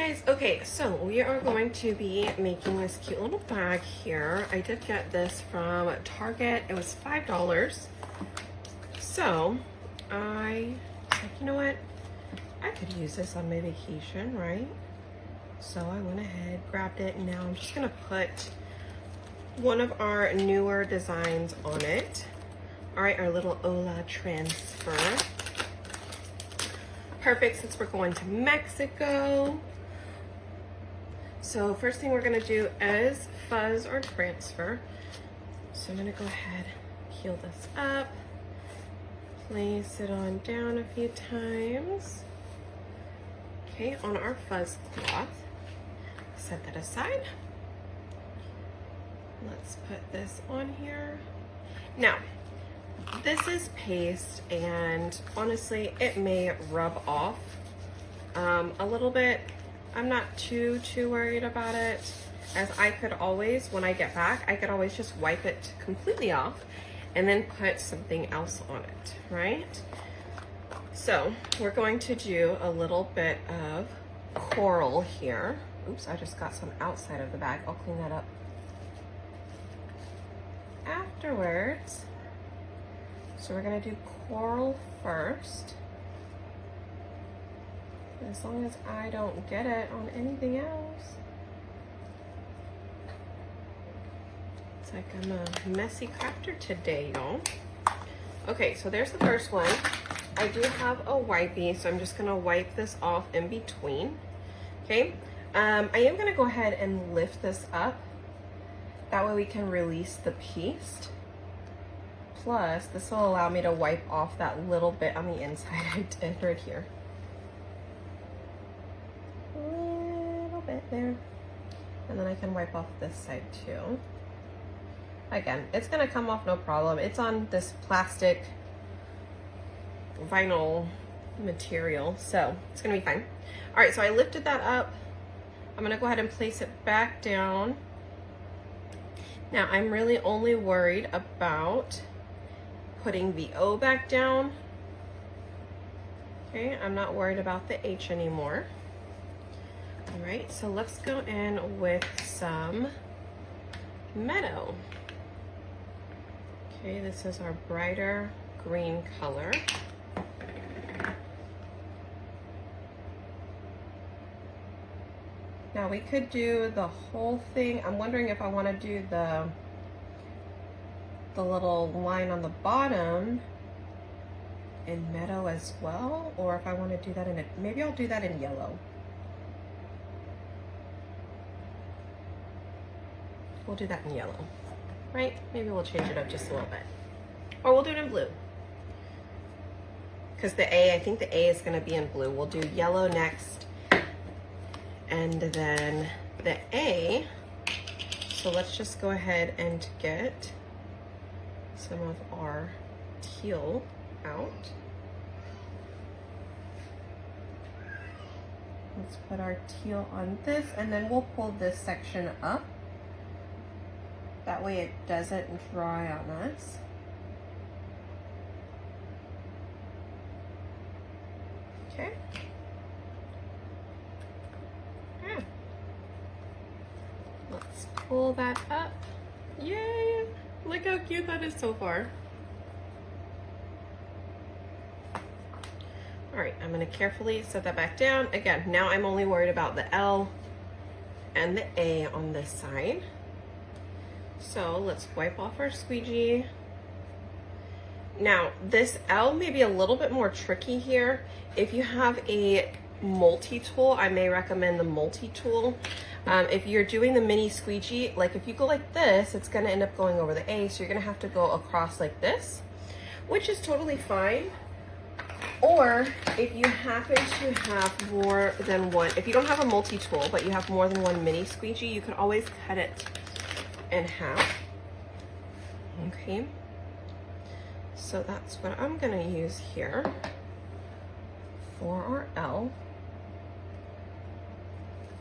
guys, okay, so we are going to be making this cute little bag here. I did get this from Target. It was $5. So I was like, you know what? I could use this on my vacation, right? So I went ahead, grabbed it, and now I'm just gonna put one of our newer designs on it. All right, our little Ola transfer. Perfect, since we're going to Mexico. So first thing we're gonna do is fuzz or transfer. So I'm gonna go ahead, heal this up, place it on down a few times. Okay, on our fuzz cloth. Set that aside. Let's put this on here. Now, this is paste, and honestly, it may rub off a little bit. I'm not too worried about it, as I could always, when I get back, I could always just wipe it completely off and then put something else on it, right? So we're going to do a little bit of coral here. Oops, I just got some outside of the bag. I'll clean that up afterwards. So we're gonna do coral first. As long as I don't get it on anything else. It's like I'm a messy crafter today, y'all. Okay, so there's the first one. I do have a wipey, so I'm just gonna wipe this off in between. Okay, I am gonna go ahead and lift this up. That way we can release the piece. Plus, this will allow me to wipe off that little bit on the inside I did right here. A little bit there. And then I can wipe off this side too. Again, it's gonna come off no problem. It's on this plastic vinyl material, so it's gonna be fine. All right, so I lifted that up. I'm gonna go ahead and place it back down. Now, I'm really only worried about putting the O back down. Okay, I'm not worried about the H anymore. All right, so let's go in with some Meadow. Okay, this is our brighter green color. Now we could do the whole thing. I'm wondering if I want to do the little line on the bottom in Meadow as well, or if I want to do that in maybe I'll do that in yellow. We'll do that in yellow, right? Maybe we'll change it up just a little bit. Or we'll do it in blue. Because the A, I think the A is going to be in blue. We'll do yellow next. And then the A, so let's just go ahead and get some of our teal out. Let's put our teal on this, and then we'll pull this section up. That way it doesn't dry on us. Okay. Yeah. Let's pull that up. Yay! Look how cute that is so far. All right, I'm gonna carefully set that back down. Again, now I'm only worried about the L and the A on this side. So let's wipe off our squeegee. Now, this L may be a little bit more tricky here. If you have a multi-tool, I may recommend the multi-tool. If you're doing the mini squeegee, like if you go like this, it's gonna end up going over the A, so you're gonna have to go across like this, which is totally fine. Or if you happen to have more than one, if you don't have a multi-tool, but you have more than one mini squeegee, you can always cut it in half. Okay, so that's what I'm gonna use here for our L.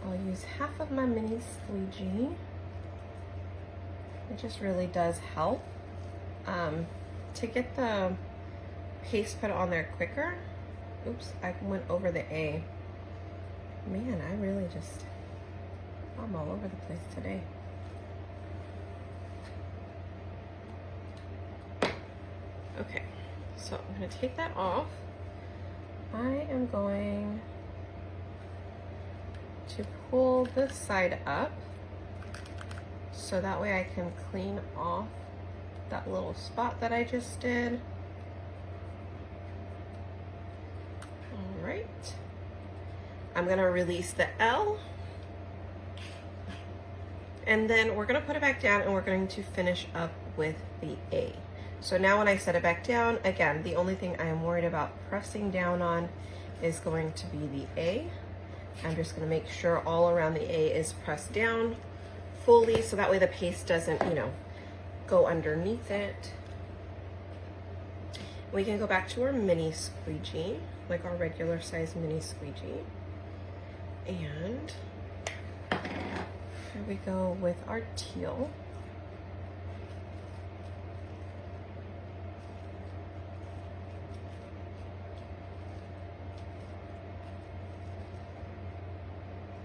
I'll use half of my mini squeegee. It just really does help to get the paste put on there quicker. Oops, I went over the A. Man, I really just, I'm all over the place today. Okay, so I'm gonna take that off. I am going to pull this side up so that way I can clean off that little spot that I just did. All right. I'm gonna release the L, and then we're gonna put it back down and we're going to finish up with the A. So now when I set it back down, again, the only thing I am worried about pressing down on is going to be the A. I'm just gonna make sure all around the A is pressed down fully so that way the paste doesn't, you know, go underneath it. We can go back to our mini squeegee, like our regular size mini squeegee. And here we go with our teal.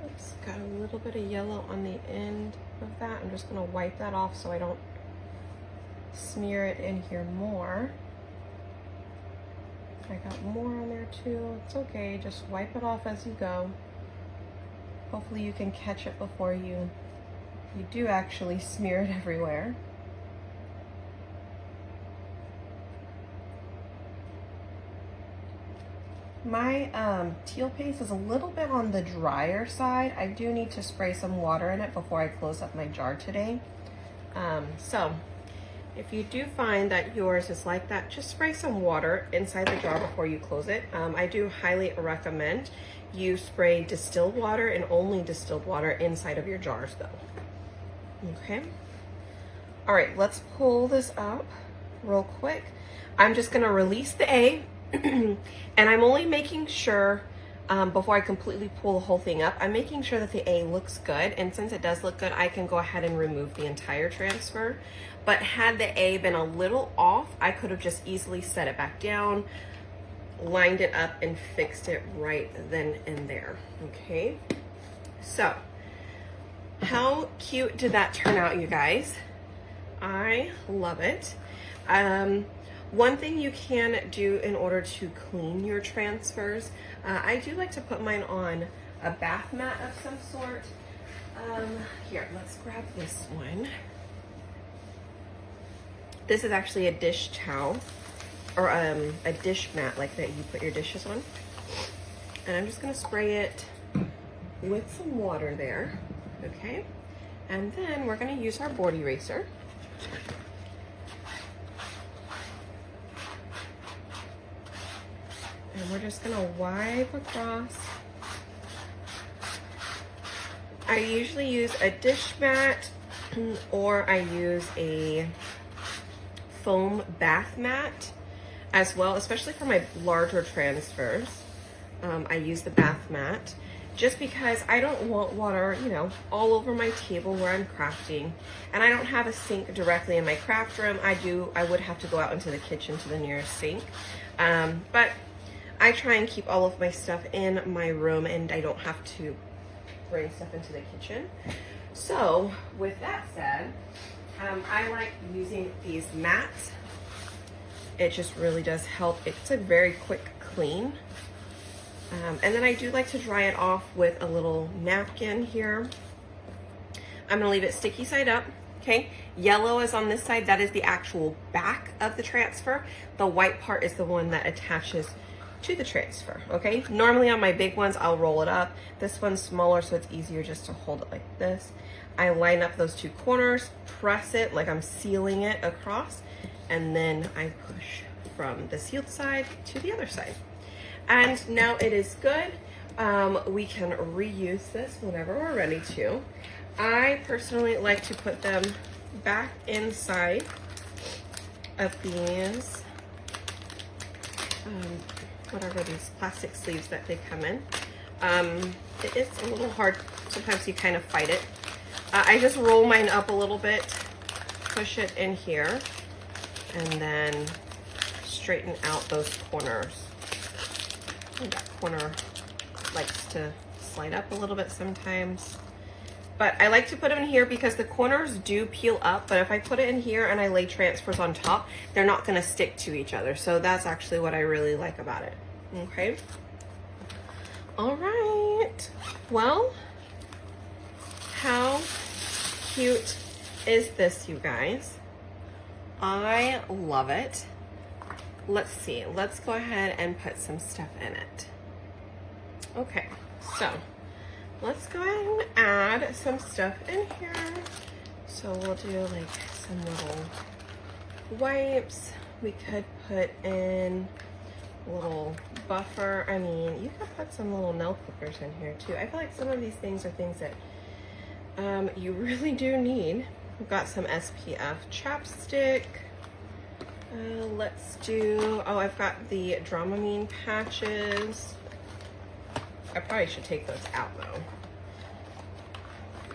Oops, got a little bit of yellow on the end of that. I'm just gonna wipe that off so I don't smear it in here more. I got more on there too. It's okay, just wipe it off as you go. Hopefully you can catch it before you do actually smear it everywhere. My teal paste is a little bit on the drier side. I do need to spray some water in it before I close up my jar today. So if you do find that yours is like that, just spray some water inside the jar before you close it. I do highly recommend you spray distilled water and only distilled water inside of your jars though. Okay. All right, let's pull this up real quick. I'm just gonna release the A and I'm only making sure before I completely pull the whole thing up, I'm making sure that the A looks good. And since it does look good, I can go ahead and remove the entire transfer. But had the A been a little off, I could have just easily set it back down, lined it up and fixed it right then and there. Okay, so how cute did that turn out, you guys? I love it. One thing you can do in order to clean your transfers, I do like to put mine on a bath mat of some sort. Here, let's grab this one. This is actually a dish towel, or a dish mat like that you put your dishes on. And I'm just gonna spray it with some water there, okay? And then we're gonna use our board eraser. And we're just gonna wipe across. I usually use a dish mat or I use a foam bath mat as well, especially for my larger transfers. I use the bath mat just because I don't want water, you know, all over my table where I'm crafting. And I don't have a sink directly in my craft room. I would have to go out into the kitchen to the nearest sink. But I try and keep all of my stuff in my room and I don't have to bring stuff into the kitchen. So with that said, I like using these mats. It just really does help. It's a very quick clean. And then I do like to dry it off with a little napkin here. I'm gonna leave it sticky side up, okay? Yellow is on this side. That is the actual back of the transfer. The white part is the one that attaches to the transfer, okay? Normally on my big ones, I'll roll it up. This one's smaller, so it's easier just to hold it like this. I line up those two corners, press it like I'm sealing it across, and then I push from the sealed side to the other side. And now it is good. We can reuse this whenever we're ready to. I personally like to put them back inside of these, whatever these plastic sleeves that they come in. It is a little hard. Sometimes you kind of fight it. I just roll mine up a little bit, push it in here, and then straighten out those corners. That corner likes to slide up a little bit sometimes. But I like to put them in here because the corners do peel up, but if I put it in here and I lay transfers on top, they're not gonna stick to each other. So that's actually what I really like about it, okay? All right, well, how cute is this, you guys? I love it. Let's see, let's go ahead and put some stuff in it. Okay, so let's go ahead and add some stuff in here. So we'll do like some little wipes. We could put in a little buffer. I mean, you could put some little nail clippers in here too. I feel like some of these things are things that you really do need. We've got some SPF chapstick. Let's do, oh, I've got the Dramamine patches. I probably should take those out though.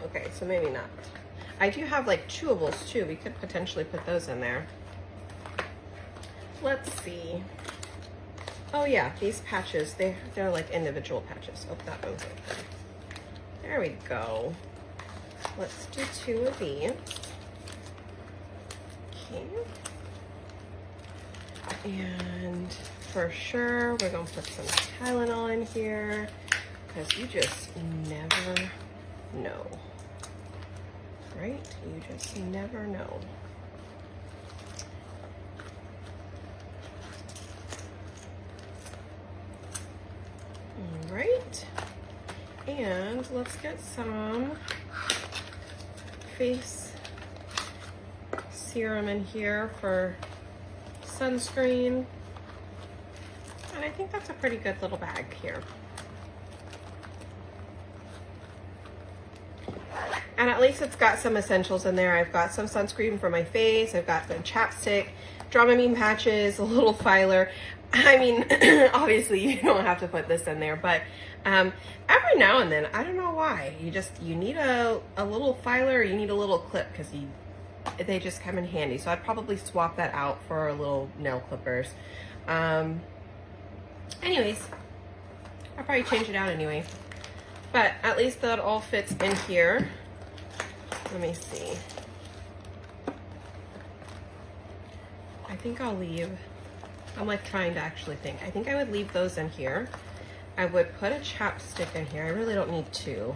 Okay, so maybe not. I do have like chewables too. We could potentially put those in there. Let's see. Oh yeah, these patches, they're like individual patches. Oh, that one's open. There we go. Let's do 2 of these. Okay. And for sure, we're gonna put some Tylenol in here because you just never know, right? You just never know. All right, and let's get some face serum in here for sunscreen. And I think that's a pretty good little bag here. And at least it's got some essentials in there. I've got some sunscreen for my face. I've got some chapstick, Dramamine patches, a little filer. I mean, obviously you don't have to put this in there, but every now and then, I don't know why, you need a little filer, or you need a little clip, because they just come in handy. So I'd probably swap that out for little nail clippers. Anyways, I'll probably change it out anyway. But at least that all fits in here. Let me see. I think I'll leave, I'm like trying to actually think. I think I would leave those in here. I would put a chapstick in here. I really don't need 2.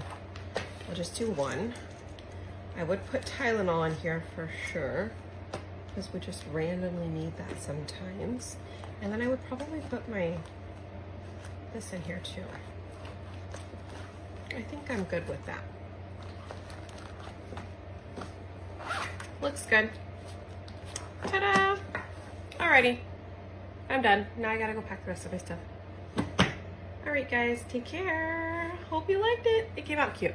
I'll just do 1. I would put Tylenol in here for sure, because we just randomly need that sometimes. And then I would probably put this in here too. I think I'm good with that. Looks good. Ta-da! Alrighty, I'm done. Now I gotta go pack the rest of my stuff. Alright guys, take care. Hope you liked it. It came out cute.